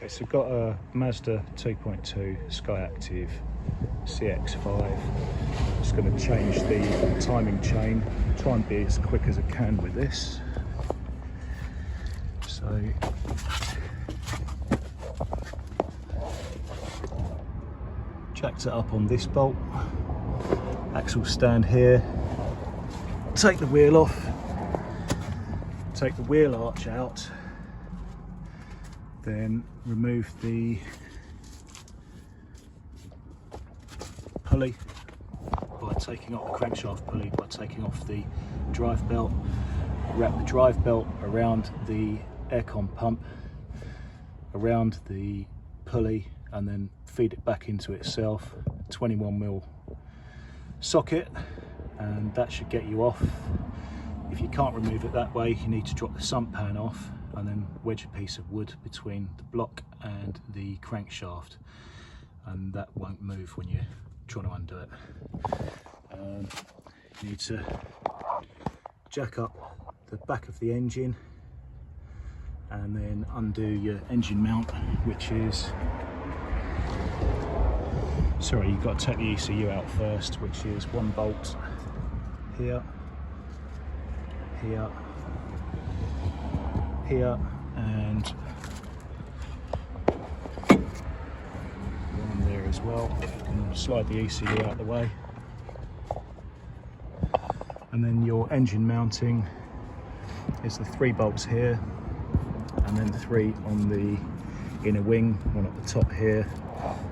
Okay, so got a Mazda 2.2 skyactiv CX5. Just going to change the timing chain, try and be as quick as I can with this. So jacked it up on this bolt, axle stand here, take the wheel off, take the wheel arch out, then remove the pulley by taking off the crankshaft pulley, by taking off the drive belt, wrap the drive belt around the aircon pump, around the pulley, and then feed it back into itself. 21mm socket, and that should get you off. If you can't remove it that way, you need to drop the sump pan off and then wedge a piece of wood between the block and the crankshaft, and that won't move when you're trying to undo it. You need to jack up the back of the engine and then undo your engine mount, which is, sorry, you've got to take the ECU out first, which is one bolt here, here, here, and one there as well. You can slide the ECU out of the way. And then your engine mounting is the 3 bolts here, and then 3 on the inner wing, 1 at the top here,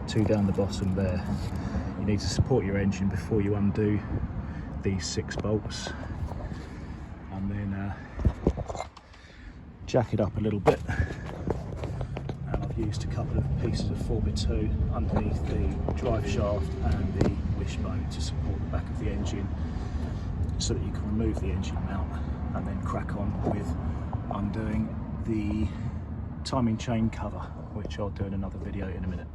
2 down the bottom there. You need to support your engine before you undo these 6 bolts, and then jack it up a little bit. And I've used a couple of pieces of 4x2 underneath the drive shaft and the wishbone to support the back of the engine, so that you can remove the engine mount and then crack on with undoing the timing chain cover, which I'll do in another video in a minute.